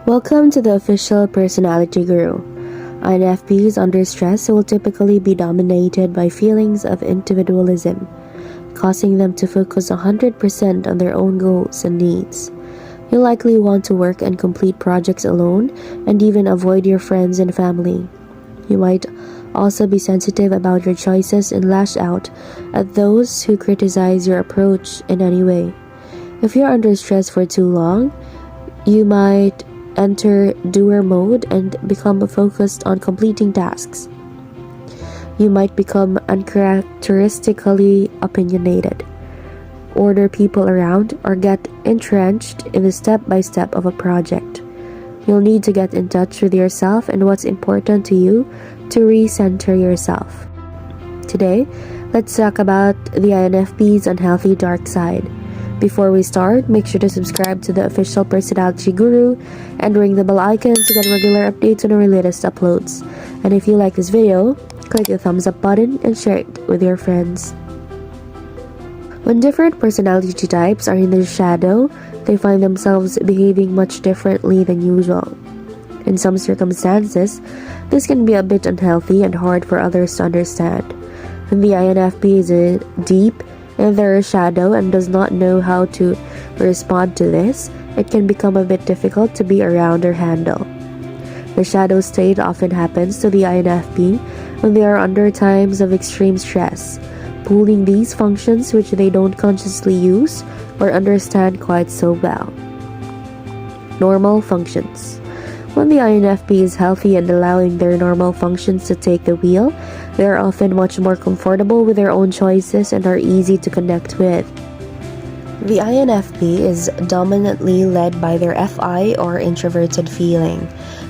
Welcome to the Official Personality Guru. INFPs under stress will typically be dominated by feelings of individualism, causing them to focus 100% on their own goals and needs. You'll likely want to work and complete projects alone and even avoid your friends and family. You might also be sensitive about your choices and lash out at those who criticize your approach in any way. If you're under stress for too long, you might enter doer mode and become focused on completing tasks. You might become uncharacteristically opinionated, order people around, or get entrenched in the step-by-step of a project. You'll need to get in touch with yourself and what's important to you to recenter yourself. Today, let's talk about the INFP's unhealthy dark side. Before we start, make sure to subscribe to the Official Personality Guru and ring the bell icon to get regular updates on our latest uploads. And if you like this video, click the thumbs up button and share it with your friends. When different personality types are in the shadow, they find themselves behaving much differently than usual. In some circumstances, this can be a bit unhealthy and hard for others to understand. When the INFP is deep in their shadow and does not know how to respond to this, it can become a bit difficult to be around or handle. The shadow state often happens to the INFP when they are under times of extreme stress, pulling these functions which they don't consciously use or understand quite so well. Normal functions. When the INFP is healthy and allowing their normal functions to take the wheel, they are often much more comfortable with their own choices and are easy to connect with. The INFP is dominantly led by their FI or introverted feeling,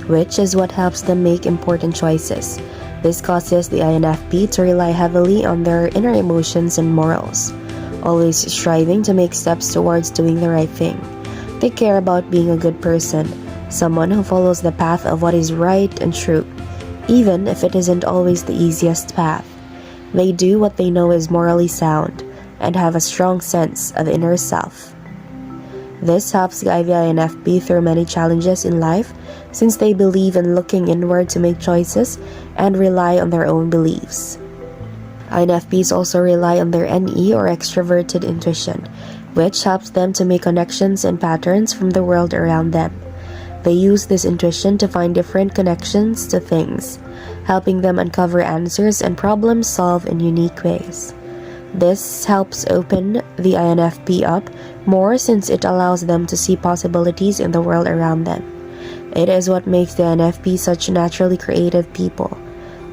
which is what helps them make important choices. This causes the INFP to rely heavily on their inner emotions and morals, always striving to make steps towards doing the right thing. They care about being a good person, someone who follows the path of what is right and true, even if it isn't always the easiest path. They do what they know is morally sound and have a strong sense of inner self. This helps guide the INFP through many challenges in life since they believe in looking inward to make choices and rely on their own beliefs. INFPs also rely on their NE or extroverted intuition, which helps them to make connections and patterns from the world around them. They use this intuition to find different connections to things, helping them uncover answers and problem solve in unique ways. This helps open the INFP up more since it allows them to see possibilities in the world around them. It is what makes the INFP such naturally creative people,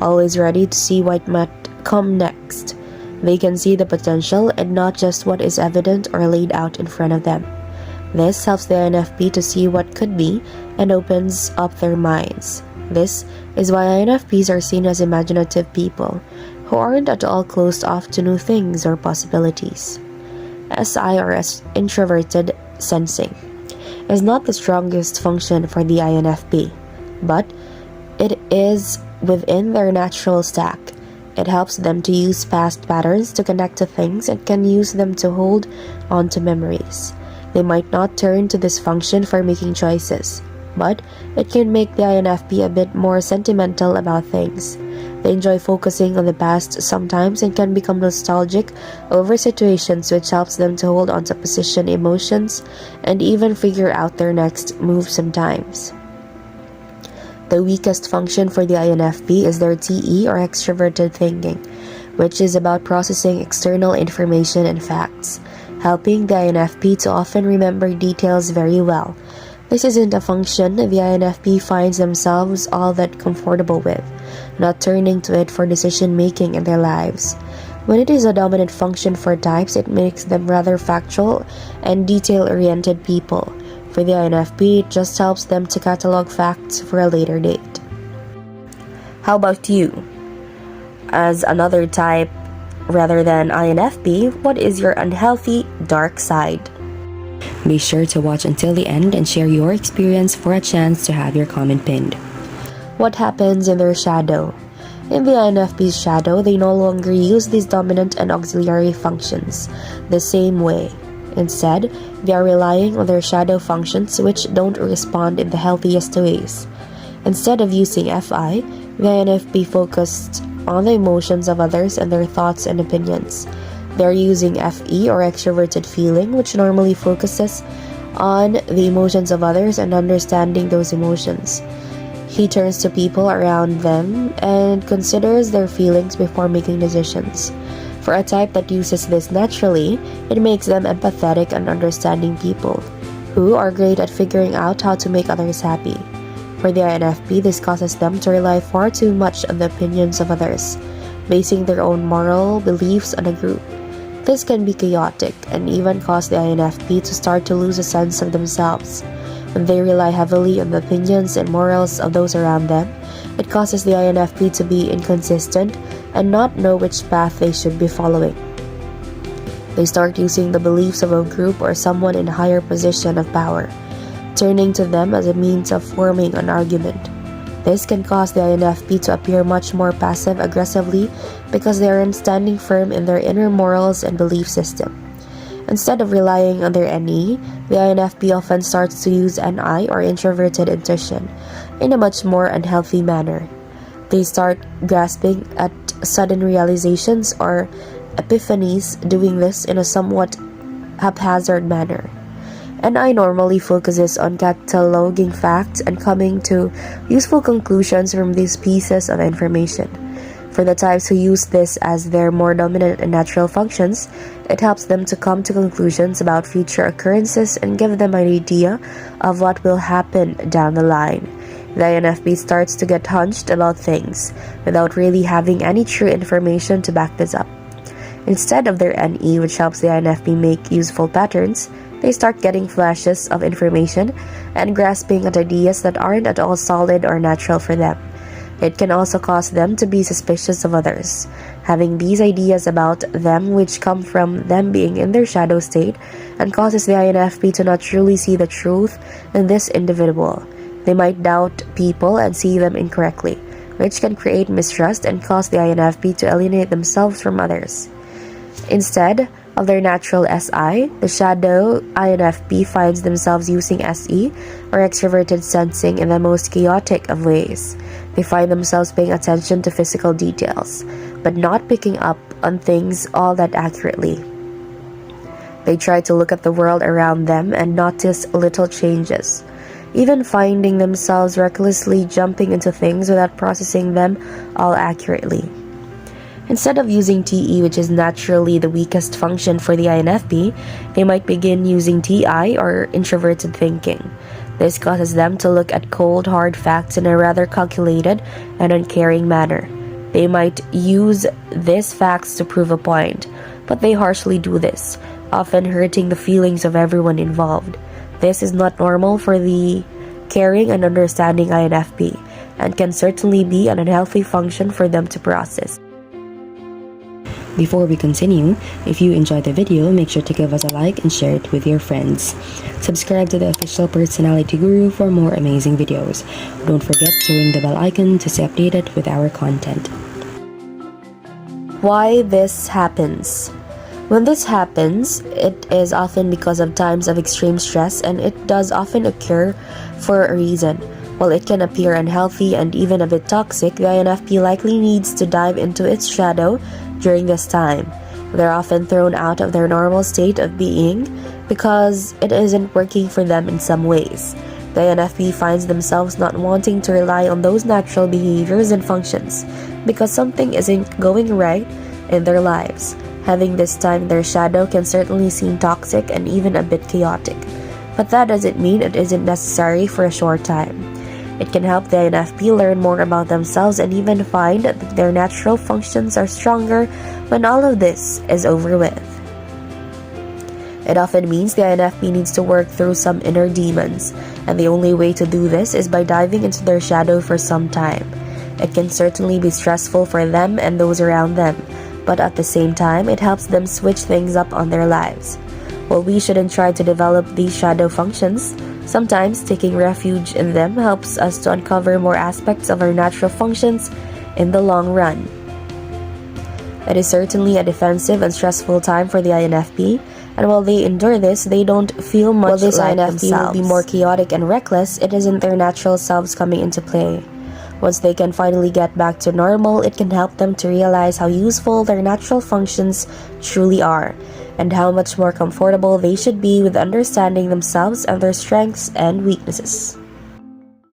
always ready to see what might come next. They can see the potential and not just what is evident or laid out in front of them. This helps the INFP to see what could be and opens up their minds. This is why INFPs are seen as imaginative people who aren't at all closed off to new things or possibilities. SI or introverted sensing is not the strongest function for the INFP, but it is within their natural stack. It helps them to use past patterns to connect to things and can use them to hold on to memories. They might not turn to this function for making choices, but it can make the INFP a bit more sentimental about things. They enjoy focusing on the past sometimes and can become nostalgic over situations, which helps them to hold on to position emotions and even figure out their next move sometimes. The weakest function for the INFP is their TE or extroverted thinking, which is about processing external information and facts, helping the INFP to often remember details very well. This isn't a function the INFP finds themselves all that comfortable with, not turning to it for decision-making in their lives. When it is a dominant function for types, it makes them rather factual and detail-oriented people. For the INFP, it just helps them to catalog facts for a later date. How about you? As another type rather than INFP, what is your unhealthy dark side? Be sure to watch until the end and share your experience for a chance to have your comment pinned. What happens in their shadow? In the INFP's shadow, they no longer use these dominant and auxiliary functions the same way. Instead, they are relying on their shadow functions, which don't respond in the healthiest ways. Instead of using FI, the INFP focused on the emotions of others and their thoughts and opinions. They are using FE, or extroverted feeling, which normally focuses on the emotions of others and understanding those emotions. He turns to people around them and considers their feelings before making decisions. For a type that uses this naturally, it makes them empathetic and understanding people, who are great at figuring out how to make others happy. For the INFP, this causes them to rely far too much on the opinions of others, basing their own moral beliefs on a group. This can be chaotic and even cause the INFP to start to lose a sense of themselves. When they rely heavily on the opinions and morals of those around them, it causes the INFP to be inconsistent and not know which path they should be following. They start using the beliefs of a group or someone in a higher position of power, turning to them as a means of forming an argument. This can cause the INFP to appear much more passive-aggressively because they aren't standing firm in their inner morals and belief system. Instead of relying on their NE, the INFP often starts to use NI, or introverted intuition, in a much more unhealthy manner. They start grasping at sudden realizations or epiphanies, doing this in a somewhat haphazard manner. NI normally focuses on cataloging facts and coming to useful conclusions from these pieces of information. For the types who use this as their more dominant and natural functions, it helps them to come to conclusions about future occurrences and give them an idea of what will happen down the line. The INFP starts to get hunched about things without really having any true information to back this up. Instead of their NE, which helps the INFP make useful patterns, they start getting flashes of information and grasping at ideas that aren't at all solid or natural for them. It can also cause them to be suspicious of others, having these ideas about them which come from them being in their shadow state, and causes the INFP to not truly see the truth in this individual. They might doubt people and see them incorrectly, which can create mistrust and cause the INFP to alienate themselves from others. Instead of their natural SI, the shadow INFP finds themselves using SE, or extroverted sensing, in the most chaotic of ways. They find themselves paying attention to physical details, but not picking up on things all that accurately. They try to look at the world around them and notice little changes, even finding themselves recklessly jumping into things without processing them all accurately. Instead of using TE, which is naturally the weakest function for the INFP, they might begin using TI, or introverted thinking. This causes them to look at cold, hard facts in a rather calculated and uncaring manner. They might use these facts to prove a point, but they harshly do this, often hurting the feelings of everyone involved. This is not normal for the caring and understanding INFP, and can certainly be an unhealthy function for them to process. Before we continue, if you enjoyed the video, make sure to give us a like and share it with your friends. Subscribe to the Official Personality Guru for more amazing videos. Don't forget to ring the bell icon to stay updated with our content. Why this happens? When this happens, it is often because of times of extreme stress, and it does often occur for a reason. While it can appear unhealthy and even a bit toxic, the INFP likely needs to dive into its shadow during this time. They're often thrown out of their normal state of being because it isn't working for them in some ways. The INFP finds themselves not wanting to rely on those natural behaviors and functions because something isn't going right in their lives. Having this time in their shadow can certainly seem toxic and even a bit chaotic, but that doesn't mean it isn't necessary for a short time. It can help the INFP learn more about themselves and even find that their natural functions are stronger when all of this is over with. It often means the INFP needs to work through some inner demons, and the only way to do this is by diving into their shadow for some time. It can certainly be stressful for them and those around them, but at the same time, it helps them switch things up on their lives. While we shouldn't try to develop these shadow functions, sometimes taking refuge in them helps us to uncover more aspects of our natural functions in the long run. It is certainly a defensive and stressful time for the INFP, And while they endure this, they don't feel much While this like INFP will themselves. be more chaotic and reckless, it isn't their natural selves coming into play. Once they can finally get back to normal, it can help them to realize how useful their natural functions truly are, and how much more comfortable they should be with understanding themselves and their strengths and weaknesses.